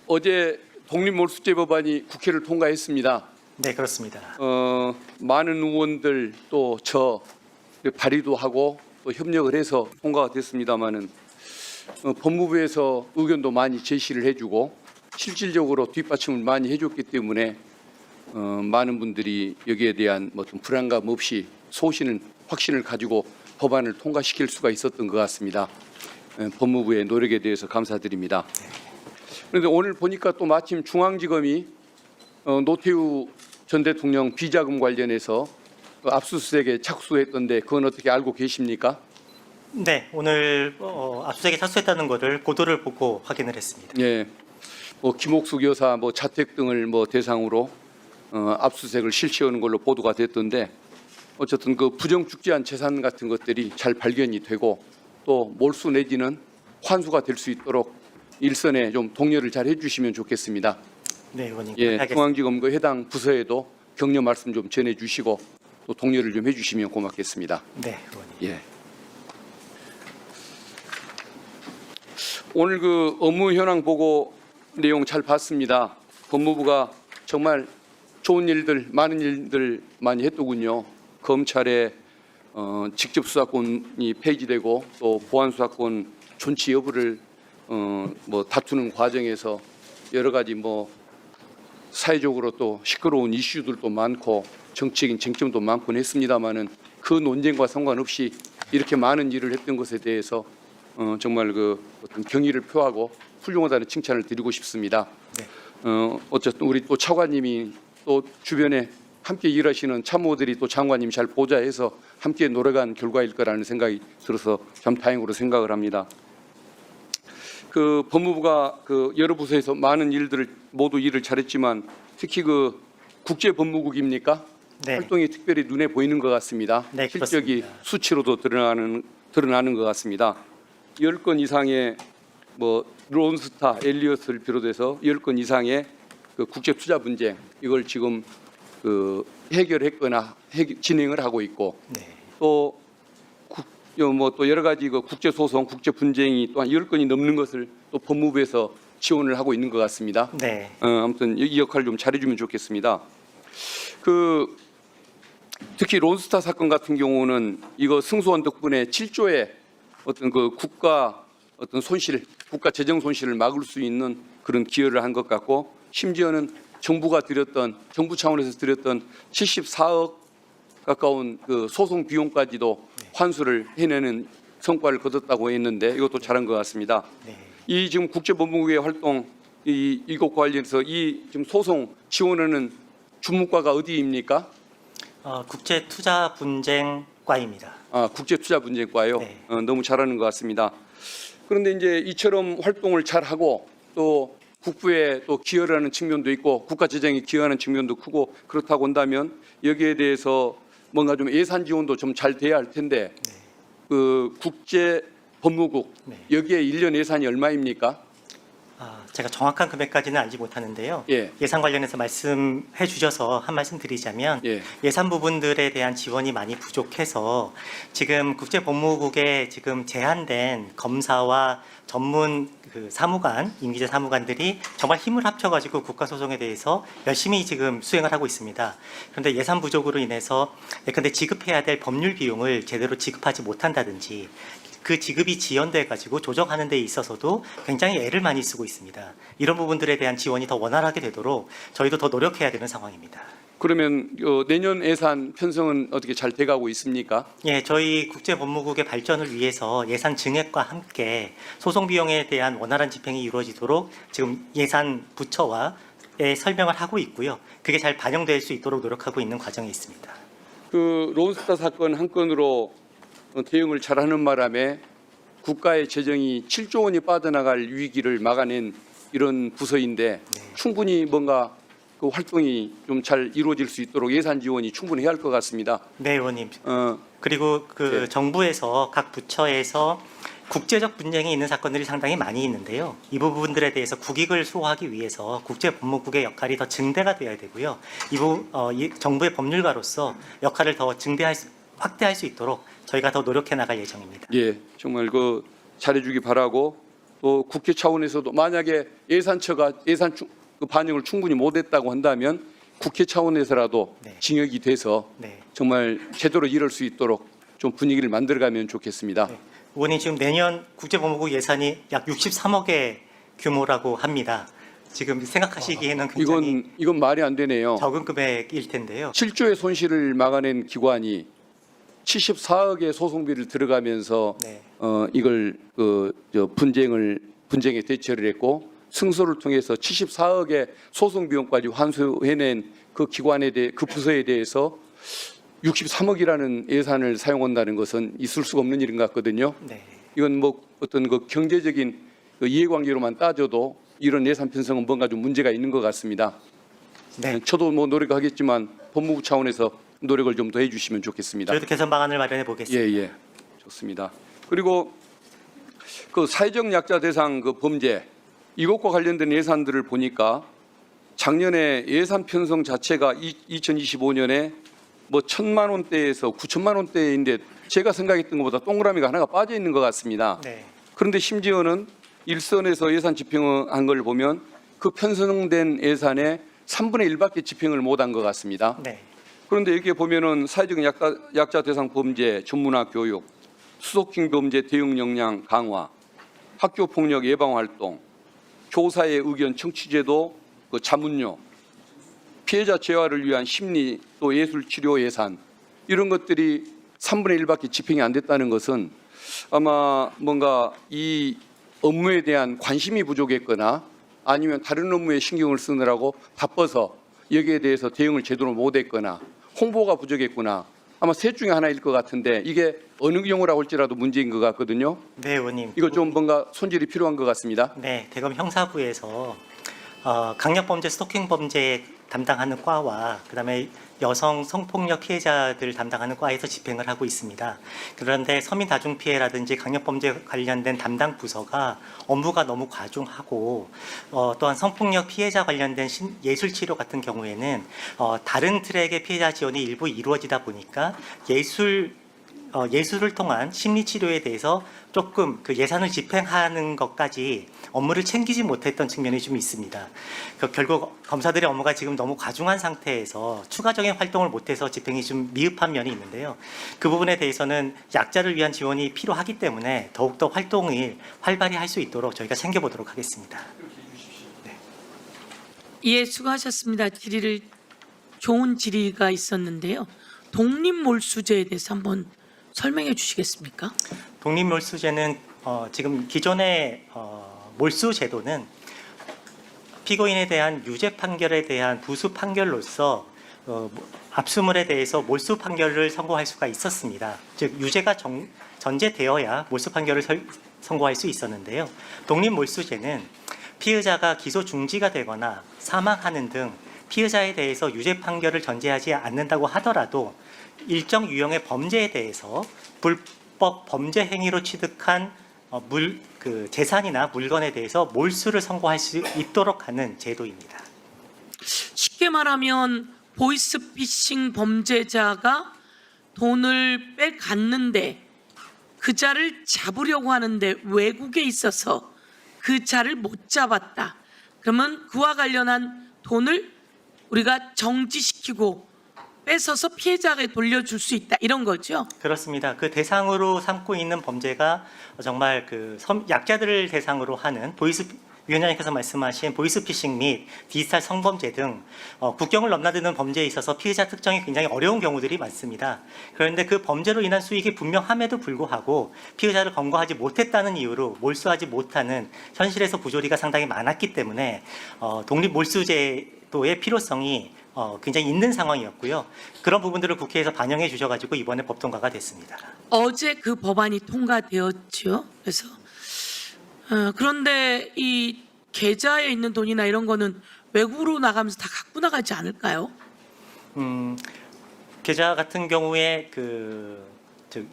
어제 독립몰수죄 법안이 국회를 통과했습니다. 네, 그렇습니다. 많은 의원들 또 저 발의도 하고 또 협력을 해서 통과가 됐습니다마는 법무부에서 의견도 많이 제시를 해주고 실질적으로 뒷받침을 많이 해줬기 때문에 많은 분들이 여기에 대한 어떤 불안감 없이 확신을 가지고 법안을 통과시킬 수가 있었던 것 같습니다. 법무부의 노력에 대해서 감사드립니다. 그런데 오늘 보니까 또 마침 중앙지검이 노태우 전 대통령 비자금 관련해서 압수수색에 착수했던데 그건 어떻게 알고 계십니까? 네, 오늘 압수수색에 착수했다는 것을 보도를 보고 확인을 했습니다. 예, 김옥숙 여사 자택 등을 대상으로 압수수색을 실시하는 걸로 보도가 됐던데 어쨌든 그 부정축제한 재산 같은 것들이 잘 발견이 되고 또 몰수 내지는 환수가 될 수 있도록 일선에 좀 독려를 잘 해주시면 좋겠습니다. 네, 의원님. 예, 중앙지검 그 해당 부서에도 격려 말씀 좀 전해주시고 또 독려를 좀 해주시면 고맙겠습니다. 네, 의원님. 예. 오늘 그 업무 현황 보고 내용 잘 봤습니다. 법무부가 정말 좋은 일들, 많은 일들 많이 했더군요. 검찰의 직접 수사권이 폐지되고 또 보안 수사권 존치 여부를 다투는 과정에서 여러 가지 사회적으로 또 시끄러운 이슈들도 많고 정치적인 쟁점도 많곤 했습니다마는 그 논쟁과 상관없이 이렇게 많은 일을 했던 것에 대해서 정말 어떤 경의를 표하고 훌륭하다는 칭찬을 드리고 싶습니다. 네. 어쨌든 우리 또 차관님이 또 주변에 함께 일하시는 참모들이 또 장관님 잘 보좌해서 함께 노력한 결과일 거라는 생각이 들어서 참 다행으로 생각을 합니다. 법무부가 여러 부서에서 많은 일들을 모두 일을 잘했지만 특히 국제 법무국입니까? 네. 활동이 특별히 눈에 보이는 것 같습니다. 네, 실적이 그렇습니다. 수치로도 드러나는 것 같습니다. 10건 이상의 론스타, 엘리엇을 비롯해서 10건 이상의 국제 투자 분쟁 이걸 지금 해결했거나 진행을 하고 있고 네. 또 여러 가지 국제 소송, 국제 분쟁이 또한 10건이 넘는 것을 또 법무부에서 지원을 하고 있는 것 같습니다. 네. 아무튼 이 역할을 좀 잘해주면 좋겠습니다. 특히 론스타 사건 같은 경우는 이거 승소한 덕분에 7조의 어떤 국가 어떤 손실, 국가 재정 손실을 막을 수 있는 그런 기여를 한 것 같고 심지어는 정부 차원에서 드렸던 74억 가까운 소송 비용까지도 환수를 해내는 성과를 거뒀다고 했는데 이것도 잘한 것 같습니다. 네. 이 지금 국제법무국의 활동 이것과 관련해서 이 지금 소송 지원하는 주무과가 어디입니까? 국제투자분쟁과입니다. 국제투자분쟁과요. 네. 너무 잘하는 것 같습니다. 그런데 이제 이처럼 활동을 잘하고 또 국부에 또 기여를 하는 측면도 있고 국가 재정에 기여하는 측면도 크고 그렇다고 한다면 여기에 대해서 뭔가 좀 예산 지원도 좀 잘 돼야 할 텐데 네. 국제법무국 네. 여기에 1년 예산이 얼마입니까? 제가 정확한 금액까지는 알지 못하는데요. 예. 예산 관련해서 말씀해 주셔서 한 말씀 드리자면 예. 예산 부분들에 대한 지원이 많이 부족해서 지금 국제법무국에 지금 제한된 검사와 전문 사무관, 임기제 사무관들이 정말 힘을 합쳐가지고 국가소송에 대해서 열심히 지금 수행을 하고 있습니다. 그런데 예산 부족으로 인해서 예컨대 지급해야 될 법률 비용을 제대로 지급하지 못한다든지 그 지급이 지연돼 가지고 조정하는 데 있어서도 굉장히 애를 많이 쓰고 있습니다. 이런 부분들에 대한 지원이 더 원활하게 되도록 저희도 더 노력해야 되는 상황입니다. 그러면 내년 예산 편성은 어떻게 잘 돼가고 있습니까? 예, 저희 국제법무국의 발전을 위해서 예산 증액과 함께 소송 비용에 대한 원활한 집행이 이루어지도록 지금 예산 부처와 설명을 하고 있고요. 그게 잘 반영될 수 있도록 노력하고 있는 과정에 있습니다. 론스타 사건 한 건으로 대응을 잘하는 바람에 국가의 재정이 7조 원이 빠져나갈 위기를 막아낸 이런 부서인데 충분히 뭔가 활동이 좀 잘 이루어질 수 있도록 예산 지원이 충분히 해야 할 것 같습니다. 네, 의원님. 그리고 네. 정부에서 각 부처에서 국제적 분쟁이 있는 사건들이 상당히 많이 있는데요. 이 부분들에 대해서 국익을 수호하기 위해서 국제법무국의 역할이 더 증대가 되어야 되고요. 이 정부의 법률가로서 역할을 더 확대할 수 있도록 저희가 더 노력해 나갈 예정입니다. 예, 정말 잘해주기 바라고 또 국회 차원에서도 만약에 예산처가 그 반영을 충분히 못했다고 한다면 국회 차원에서라도 네. 징역이 돼서 네. 정말 제대로 이룰 수 있도록 좀 분위기를 만들어가면 좋겠습니다. 네. 의원님 지금 내년 국제법무부 예산이 약 63억의 규모라고 합니다. 지금 생각하시기에는 굉장히 이건 말이 안 되네요. 적은 금액일 텐데요. 7조의 손실을 막아낸 기관이 74억의 소송비를 들어가면서 네. 이걸 분쟁에 대처를 했고 승소를 통해서 74억의 소송 비용까지 환수해낸 그 기관에 대해 그 부서에 대해서 63억이라는 예산을 사용한다는 것은 있을 수가 없는 일인 것 같거든요. 네. 이건 뭐 어떤 그 경제적인 그 이해관계로만 따져도 이런 예산 편성은 뭔가 좀 문제가 있는 것 같습니다. 네. 저도 뭐 노력하겠지만 법무부 차원에서 노력을 좀 더 해주시면 좋겠습니다. 저희도 개선 방안을 마련해 보겠습니다. 예, 좋습니다. 그리고 그 사회적 약자 대상 그 범죄 이것과 관련된 예산들을 보니까 작년에 예산 편성 자체가 2025년에 뭐 1,000만 원대에서 9천만 원대인데 제가 생각했던 것보다 동그라미가 하나가 빠져 있는 것 같습니다. 네. 그런데 심지어는 일선에서 예산 집행한 걸 보면 그 편성된 예산의 3분의 1밖에 집행을 못한 것 같습니다. 네. 그런데 여기에 보면은 사회적 약자 대상 범죄 전문화 교육, 수도킹 범죄 대응 역량 강화, 학교 폭력 예방 활동, 교사의 의견 청취제도 그 자문료, 피해자 재활을 위한 심리 또 예술 치료 예산 이런 것들이 3분의 1밖에 집행이 안 됐다는 것은 아마 뭔가 이 업무에 대한 관심이 부족했거나 아니면 다른 업무에 신경을 쓰느라고 바빠서 여기에 대해서 대응을 제대로 못했거나 홍보가 부족했구나. 아마 셋 중에 하나일 것 같은데 이게 어느 경우라고 할지라도 문제인 것 같거든요. 네, 의원님. 이거 좀 뭔가 손질이 필요한 것 같습니다. 네, 대검 형사부에서 강력범죄, 스토킹 범죄 담당하는 과와 그다음에 여성 성폭력 피해자들 담당하는 과에서 집행을 하고 있습니다. 그런데 서민다중피해라든지 강력범죄 관련된 담당 부서가 업무가 너무 과중하고 또한 성폭력 피해자 관련된 예술치료 같은 경우에는 다른 트랙의 피해자 지원이 일부 이루어지다 보니까 예술을 통한 심리치료에 대해서 조금 그 예산을 집행하는 것까지 업무를 챙기지 못했던 측면이 좀 있습니다. 결국 검사들의 업무가 지금 너무 과중한 상태에서 추가적인 활동을 못해서 집행이 좀 미흡한 면이 있는데요. 그 부분에 대해서는 약자를 위한 지원이 필요하기 때문에 더욱더 활동을 활발히 할 수 있도록 저희가 챙겨보도록 하겠습니다. 예, 수고하셨습니다. 질의를 좋은 질의가 있었는데요. 독립몰수제에 대해서 한번 설명해 주시겠습니까? 독립몰수제는 지금 기존의 몰수 제도는 피고인에 대한 유죄 판결에 대한 부수 판결로서 압수물에 대해서 몰수 판결을 선고할 수가 있었습니다. 즉 유죄가 전제되어야 몰수 판결을 선고할 수 있었는데요. 독립몰수제는 피의자가 기소 중지가 되거나 사망하는 등 피의자에 대해서 유죄 판결을 전제하지 않는다고 하더라도 일정 유형의 범죄에 대해서 불법 범죄 행위로 취득한 재산이나 물건에 대해서 몰수를 선고할 수 있도록 하는 제도입니다. 쉽게 말하면 보이스피싱 범죄자가 돈을 빼갔는데 그 자를 잡으려고 하는데 외국에 있어서 그 자를 못 잡았다. 그러면 그와 관련한 돈을 우리가 정지시키고 뺏어서 피해자에게 돌려줄 수 있다. 이런 거죠. 그렇습니다. 그 대상으로 삼고 있는 범죄가 정말 약자들을 대상으로 하는 위원장님께서 말씀하신 보이스피싱 및 디지털 성범죄 등 국경을 넘나드는 범죄에 있어서 피해자 특정이 굉장히 어려운 경우들이 많습니다. 그런데 그 범죄로 인한 수익이 분명함에도 불구하고 피해자를 검거하지 못했다는 이유로 몰수하지 못하는 현실에서 부조리가 상당히 많았기 때문에 독립몰수제도의 필요성이 굉장히 있는 상황이었고요. 그런 부분들을 국회에서 반영해 주셔가지고 이번에 법 통과가 됐습니다. 어제 그 법안이 통과되었죠. 그래서 그런데 이 계좌에 있는 돈이나 이런 거는 외국으로 나가면서 다 갖고 나가지 않을까요? 계좌 같은 경우에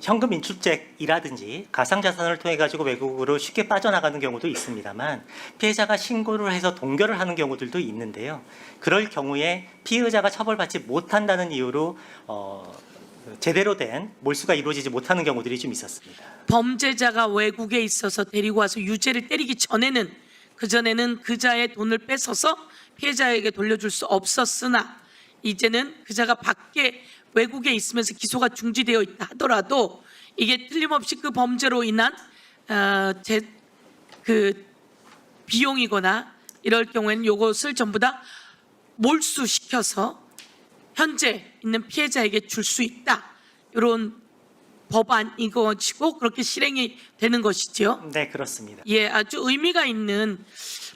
현금 인출잭이라든지 가상자산을 통해 가지고 외국으로 쉽게 빠져나가는 경우도 있습니다만 피해자가 신고를 해서 동결을 하는 경우들도 있는데요. 그럴 경우에 피의자가 처벌받지 못한다는 이유로 제대로 된 몰수가 이루어지지 못하는 경우들이 좀 있었습니다. 범죄자가 외국에 있어서 데리고 와서 유죄를 때리기 전에는 그전에는 그자의 돈을 뺏어서 피해자에게 돌려줄 수 없었으나 이제는 그자가 밖에 외국에 있으면서 기소가 중지되어 있다 하더라도 이게 틀림없이 그 범죄로 인한 그 비용이거나 이럴 경우에는 이것을 전부 다 몰수시켜서 현재 있는 피해자에게 줄 수 있다. 이런 법안인 것이고 그렇게 실행이 되는 것이죠. 네, 그렇습니다. 예, 아주 의미가 있는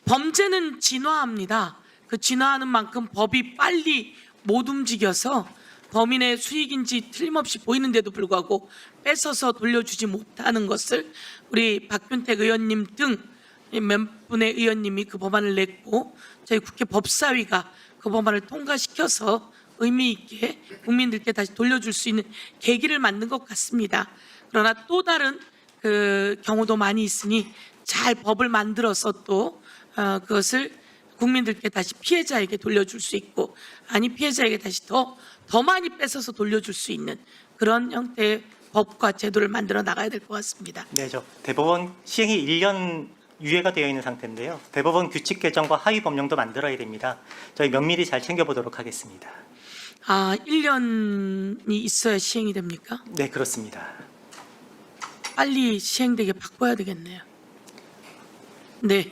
범죄는 진화합니다. 그 진화하는 만큼 법이 빨리 못 움직여서 범인의 수익인지 틀림없이 보이는데도 불구하고 뺏어서 돌려주지 못하는 것을 우리 박균택 의원님 등 몇 분의 의원님이 그 법안을 냈고 저희 국회 법사위가 그 법안을 통과시켜서 의미 있게 국민들께 다시 돌려줄 수 있는 계기를 만든 것 같습니다. 그러나 또 다른 그 경우도 많이 있으니 잘 법을 만들어서 또 그것을 국민들께 다시 피해자에게 돌려줄 수 있고 아니 피해자에게 다시 더 많이 뺏어서 돌려줄 수 있는 그런 형태의 법과 제도를 만들어 나가야 될 것 같습니다. 네, 저 대법원 시행이 1년 유예가 되어 있는 상태인데요. 대법원 규칙 개정과 하위 법령도 만들어야 됩니다. 저희 면밀히 잘 챙겨보도록 하겠습니다. 1년이 있어야 시행이 됩니까? 네, 그렇습니다. 빨리 시행되게 바꿔야 되겠네요. 네,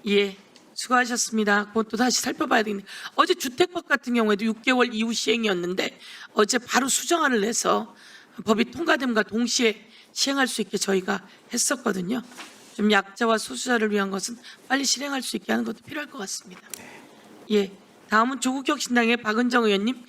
예, 수고하셨습니다. 그것도 다시 살펴봐야 되겠네요. 어제 주택법 같은 경우에도 6개월 이후 시행이었는데 어제 바로 수정안을 내서 법이 통과됨과 동시에 시행할 수 있게 저희가 했었거든요. 좀 약자와 소수자를 위한 것은 빨리 실행할 수 있게 하는 것도 필요할 것 같습니다. 예, 다음은 조국혁신당의 박은정 의원님.